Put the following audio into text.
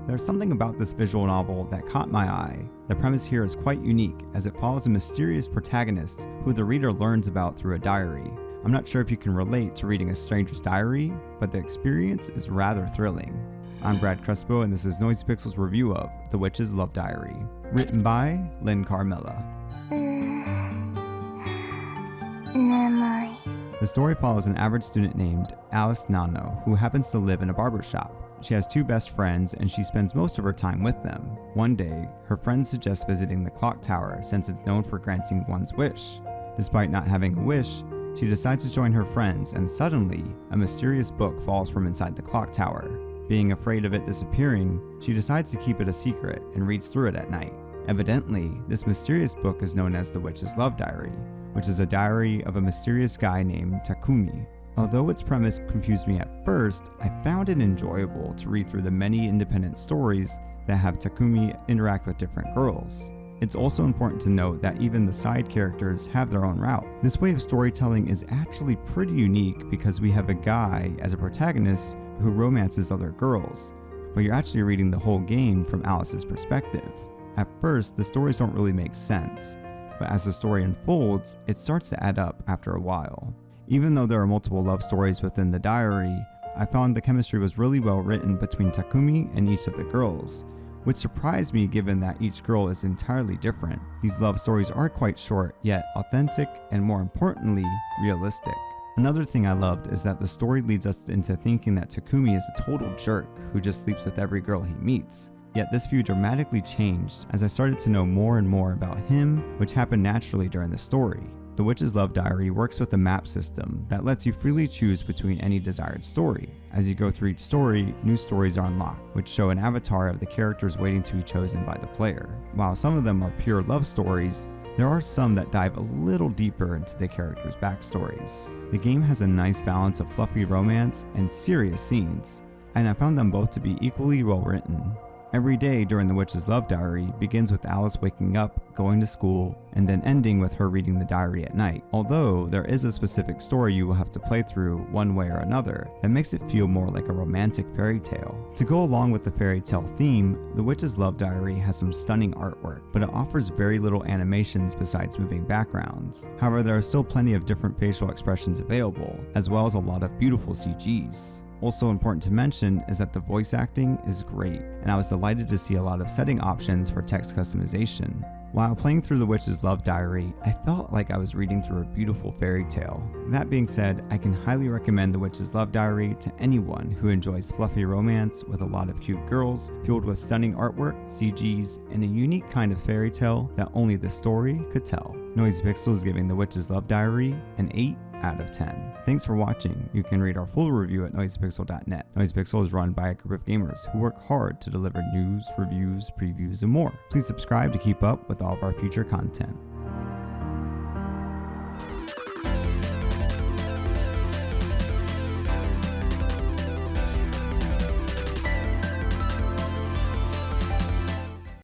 There's something about this visual novel that caught my eye. The premise here is quite unique, as it follows a mysterious protagonist who the reader learns about through a diary. I'm not sure if you can relate to reading a stranger's diary, but the experience is rather thrilling. I'm Brad Crespo, and this is Noisy Pixel's review of The Witch's Love Diary, written by Lynn Carmilla. The story follows an average student named Alice Nano, who happens to live in a barber shop. She has two best friends, and she spends most of her time with them. One day, her friends suggest visiting the clock tower since it's known for granting one's wish. Despite not having a wish, she decides to join her friends, and suddenly, a mysterious book falls from inside the clock tower. Being afraid of it disappearing, she decides to keep it a secret and reads through it at night. Evidently, this mysterious book is known as The Witch's Love Diary, which is a diary of a mysterious guy named Takumi. Although its premise confused me at first, I found it enjoyable to read through the many independent stories that have Takumi interact with different girls. It's also important to note that even the side characters have their own route. This way of storytelling is actually pretty unique because we have a guy as a protagonist who romances other girls, but you're actually reading the whole game from Alice's perspective. At first, the stories don't really make sense, but as the story unfolds, it starts to add up after a while. Even though there are multiple love stories within the diary, I found the chemistry was really well written between Takumi and each of the girls, which surprised me given that each girl is entirely different. These love stories are quite short, yet authentic, and more importantly, realistic. Another thing I loved is that the story leads us into thinking that Takumi is a total jerk who just sleeps with every girl he meets. Yet this view dramatically changed as I started to know more and more about him, which happened naturally during the story. The Witch's Love Diary works with a map system that lets you freely choose between any desired story. As you go through each story, new stories are unlocked, which show an avatar of the characters waiting to be chosen by the player. While some of them are pure love stories, there are some that dive a little deeper into the characters' backstories. The game has a nice balance of fluffy romance and serious scenes, and I found them both to be equally well written. Every day during The Witch's Love Diary begins with Alice waking up, going to school, and then ending with her reading the diary at night. Although there is a specific story you will have to play through one way or another that makes it feel more like a romantic fairy tale. To go along with the fairy tale theme, The Witch's Love Diary has some stunning artwork, but it offers very little animations besides moving backgrounds. However, there are still plenty of different facial expressions available, as well as a lot of beautiful CGs. Also important to mention is that the voice acting is great, and I was delighted to see a lot of setting options for text customization. While playing through The Witch's Love Diary, I felt like I was reading through a beautiful fairy tale. That being said, I can highly recommend The Witch's Love Diary to anyone who enjoys fluffy romance with a lot of cute girls, fueled with stunning artwork, CGs, and a unique kind of fairy tale that only the story could tell. Noisy Pixel is giving The Witch's Love Diary an 8 out of 10. Thanks for watching. You can read our full review at noisypixel.net. Noisy Pixel is run by a group of gamers who work hard to deliver news, reviews, previews, and more. Please subscribe to keep up with all of our future content.